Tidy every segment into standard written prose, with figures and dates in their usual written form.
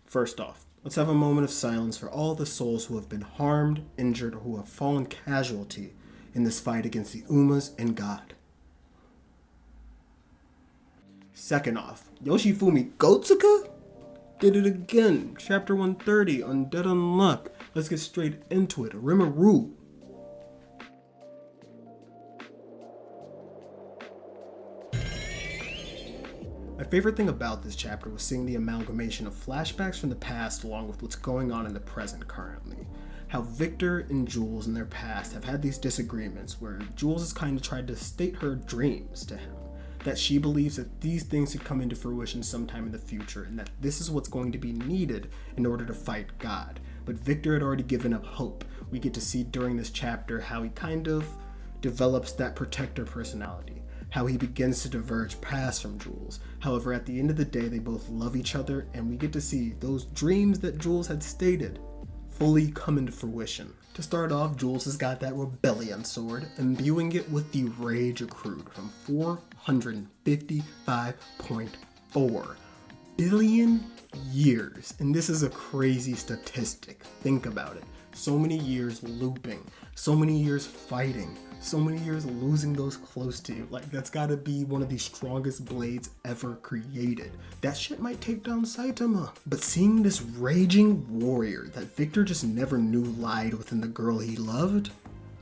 First off, let's have a moment of silence for all the souls who have been harmed, injured, or who have fallen casualty in this fight against the Umas and God. Second off, Yoshifumi Gotsuka did it again. Chapter 130, Undead Unluck. Let's get straight into it. Rimuru. My favorite thing about this chapter was seeing the amalgamation of flashbacks from the past along with what's going on in the present currently. How Victor and Jules in their past have had these disagreements where Jules has kind of tried to state her dreams to him. That she believes that these things could come into fruition sometime in the future and that this is what's going to be needed in order to fight God. But Victor had already given up hope. We get to see during this chapter how he kind of develops that protector personality. How he begins to diverge past from Jules. However, at the end of the day, they both love each other, and we get to see those dreams that Jules had stated fully come into fruition. To start off, Jules has got that rebellion sword, imbuing it with the rage accrued from 455.4 billion years. And this is a crazy statistic. Think about it. So many years looping, so many years fighting, so many years losing those close to you. Like, that's gotta be one of the strongest blades ever created. That shit might take down Saitama. But seeing this raging warrior that Victor just never knew lied within the girl he loved,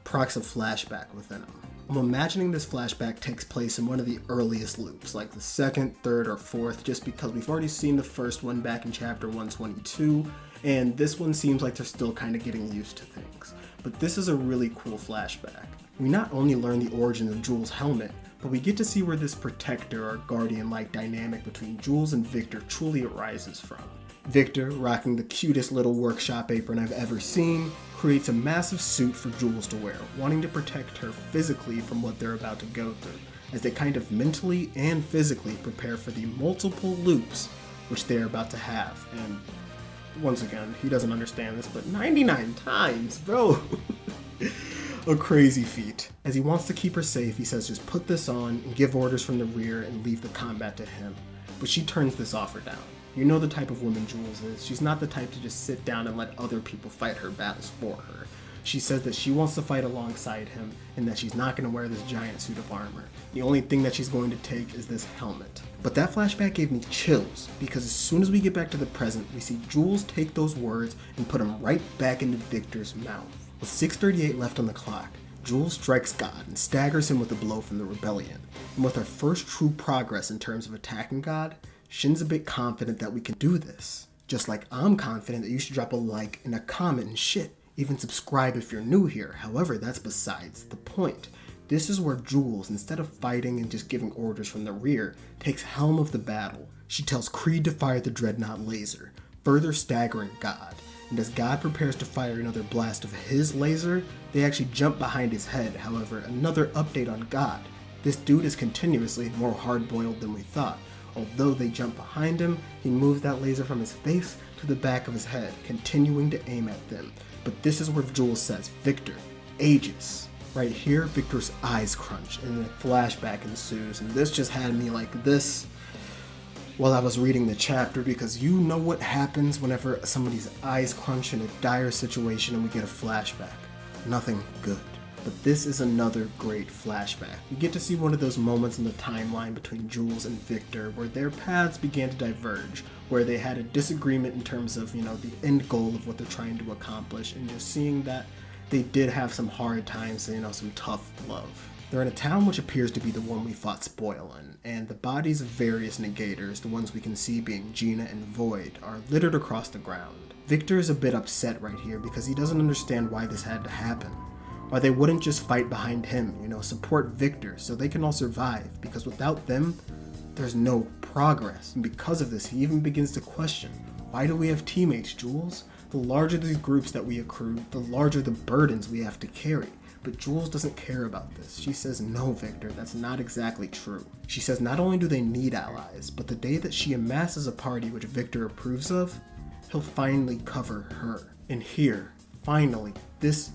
procs a flashback within him. I'm imagining this flashback takes place in one of the earliest loops, like the second, third, or fourth, just because we've already seen the first one back in chapter 122, and this one seems like they're still kind of getting used to things. But this is a really cool flashback. We not only learn the origin of Jules' helmet, but we get to see where this protector or guardian-like dynamic between Jules and Victor truly arises from. Victor, rocking the cutest little workshop apron I've ever seen, creates a massive suit for Jules to wear, wanting to protect her physically from what they're about to go through, as they kind of mentally and physically prepare for the multiple loops which they're about to have. And once again, he doesn't understand this, but 99 times, bro! A crazy feat. As he wants to keep her safe, he says just put this on and give orders from the rear and leave the combat to him. But she turns this offer down. You know the type of woman Jules is. She's not the type to just sit down and let other people fight her battles for her. She says that she wants to fight alongside him and that she's not going to wear this giant suit of armor. The only thing that she's going to take is this helmet. But that flashback gave me chills because as soon as we get back to the present, we see Jules take those words and put them right back into Victor's mouth. With 6:38 left on the clock, Jules strikes God and staggers him with a blow from the rebellion. And with our first true progress in terms of attacking God, Shin's a bit confident that we can do this. Just like I'm confident that you should drop a like and a comment and shit. Even subscribe if you're new here. However, that's besides the point. This is where Jules, instead of fighting and just giving orders from the rear, takes helm of the battle. She tells Creed to fire the Dreadnought laser, further staggering God. And as God prepares to fire another blast of his laser, they actually jump behind his head. However, another update on God. This dude is continuously more hard-boiled than we thought. Although they jump behind him, he moves that laser from his face to the back of his head, continuing to aim at them. But this is where Jules says, Victor, Aegis. Right here, Victor's eyes crunch, and a flashback ensues, and this just had me like this while I was reading the chapter, because you know what happens whenever somebody's eyes crunch in a dire situation and we get a flashback. Nothing good. But this is another great flashback. We get to see one of those moments in the timeline between Jules and Victor where their paths began to diverge, where they had a disagreement in terms of, the end goal of what they're trying to accomplish, and just seeing that they did have some hard times and, some tough love. They're in a town which appears to be the one we fought Spoil in, and the bodies of various negators, the ones we can see being Gina and Void, are littered across the ground. Victor is a bit upset right here because he doesn't understand why this had to happen. Why they wouldn't just fight behind him, support Victor so they can all survive, because without them, there's no progress. And because of this, he even begins to question, why do we have teammates, Jules? The larger these groups that we accrue, the larger the burdens we have to carry. But Jules doesn't care about this. She says, no, Victor, that's not exactly true. She says not only do they need allies, but the day that she amasses a party which Victor approves of, he'll finally cover her. And here, finally, this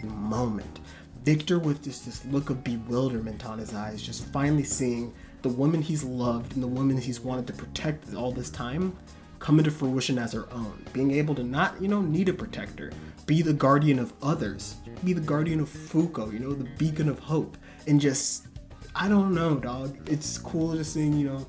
moment, Victor with just this look of bewilderment on his eyes, just finally seeing the woman he's loved and the woman he's wanted to protect all this time, come into fruition as her own, being able to not, need a protector, be the guardian of others, be the guardian of Fuko, the beacon of hope, and just, I don't know, dog. It's cool just seeing, a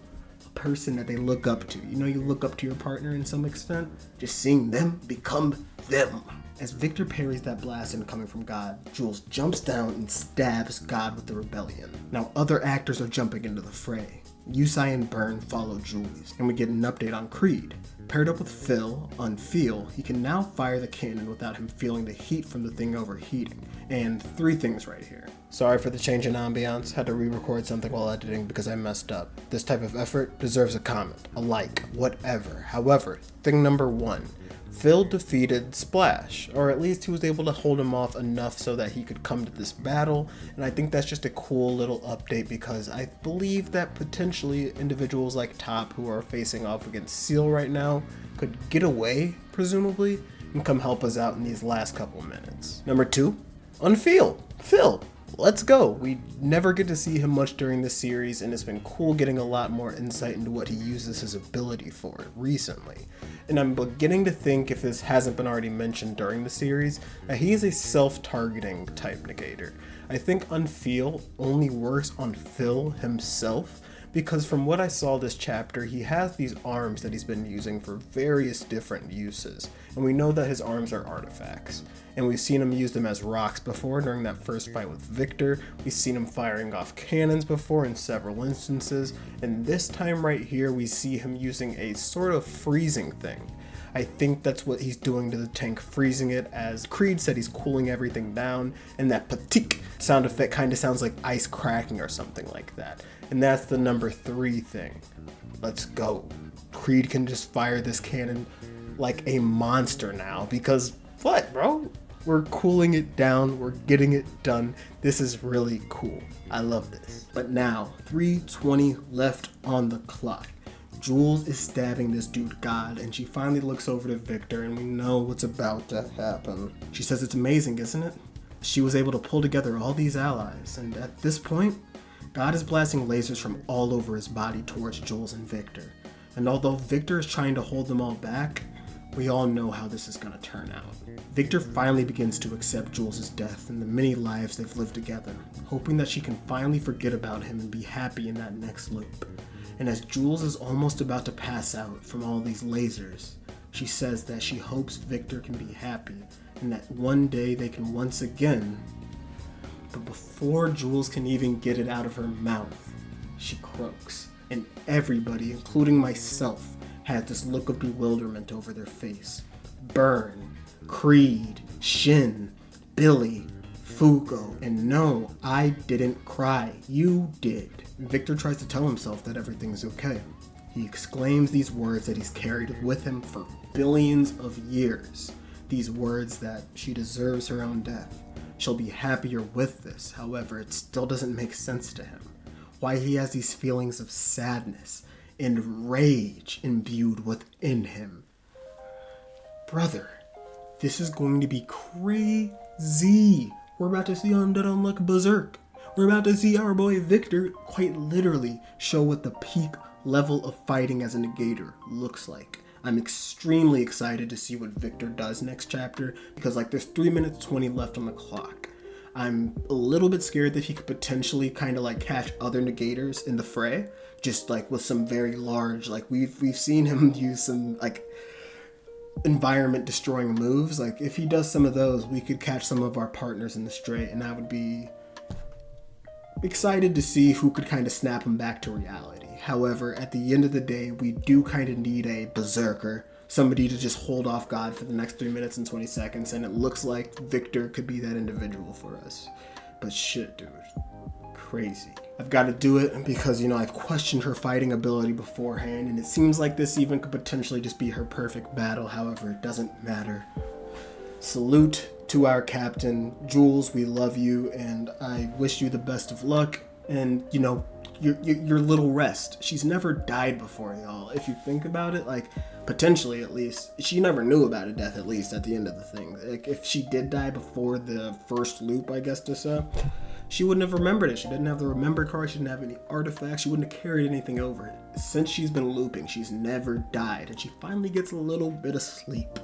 person that they look up to. You look up to your partner in some extent, just seeing them become them. As Victor parries that blast incoming from God, Jules jumps down and stabs God with the rebellion. Now other actors are jumping into the fray. Yusai and Burn follow Jules, and we get an update on Creed. Paired up with Phil, on Feel, he can now fire the cannon without him feeling the heat from the thing overheating. And 3 things right here. Sorry for the change in ambiance, had to re-record something while editing because I messed up. This type of effort deserves a comment, a like, whatever. However, thing number 1. Phil defeated Splash, or at least he was able to hold him off enough so that he could come to this battle, and I think that's just a cool little update because I believe that potentially individuals like Top, who are facing off against Seal right now, could get away, presumably, and come help us out in these last couple minutes. Number 2, on Phil, let's go. We never get to see him much during this series, and it's been cool getting a lot more insight into what he uses his ability for recently. And I'm beginning to think, if this hasn't been already mentioned during the series, that he is a self-targeting type negator. I think Unfeel only works on Phil himself, because from what I saw this chapter, he has these arms that he's been using for various different uses, and we know that his arms are artifacts. And we've seen him use them as rocks before during that first fight with Victor. We've seen him firing off cannons before in several instances, and this time right here we see him using a sort of freezing thing. I think that's what he's doing to the tank, freezing it, as Creed said he's cooling everything down, and that patik sound effect kind of sounds like ice cracking or something like that. And that's the number 3 thing. Let's go. Creed can just fire this cannon like a monster now, because what, bro? We're cooling it down, we're getting it done. This is really cool. I love this. But now, 3:20 left on the clock. Jules is stabbing this dude God, and she finally looks over to Victor, and we know what's about to happen. She says it's amazing, isn't it? She was able to pull together all these allies, and at this point, God is blasting lasers from all over his body towards Jules and Victor. And although Victor is trying to hold them all back, we all know how this is going to turn out. Victor finally begins to accept Jules' death and the many lives they've lived together, hoping that she can finally forget about him and be happy in that next loop. And as Jules is almost about to pass out from all these lasers, she says that she hopes Victor can be happy and that one day they can once again. But before Jules can even get it out of her mouth, she croaks, and everybody, including myself, had this look of bewilderment over their face. Burn, Creed, Shin, Billy, Fuko, and no, I didn't cry. You did. Victor tries to tell himself that everything's okay. He exclaims these words that he's carried with him for billions of years. These words that she deserves her own death. She'll be happier with this. However, it still doesn't make sense to him. Why he has these feelings of sadness and rage imbued within him. Brother, this is going to be crazy. We're about to see Undead Unluck berserk. We're about to see our boy Victor quite literally show what the peak level of fighting as a negator looks like. I'm extremely excited to see what Victor does next chapter because there's 3 minutes 20 left on the clock. I'm a little bit scared that he could potentially kind of catch other negators in the fray, just with some very large, we've seen him use some environment destroying moves. If he does some of those, we could catch some of our partners in the straight, and I would be excited to see who could kind of snap him back to reality. However, at the end of the day, we do kind of need a berserker, somebody to just hold off God for the next 3 minutes and 20 seconds, and it looks like Victor could be that individual for us. But shit, dude, crazy. I've got to do it because, I've questioned her fighting ability beforehand, and it seems like this even could potentially just be her perfect battle. However, it doesn't matter. Salute to our captain. Jules, we love you, and I wish you the best of luck, and, your little rest. She's never died before, y'all. If you think about it, potentially at least, she never knew about a death, at least at the end of the thing. If she did die before the first loop, I guess to say, she wouldn't have remembered it. She didn't have the remember card. She didn't have any artifacts. She wouldn't have carried anything over. Since she's been looping, she's never died. And she finally gets a little bit of sleep.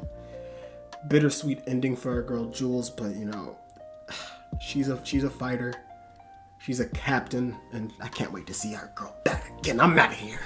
Bittersweet ending for our girl Jules, but you know, she's a fighter. She's a captain, and I can't wait to see our girl back again. I'm out of here.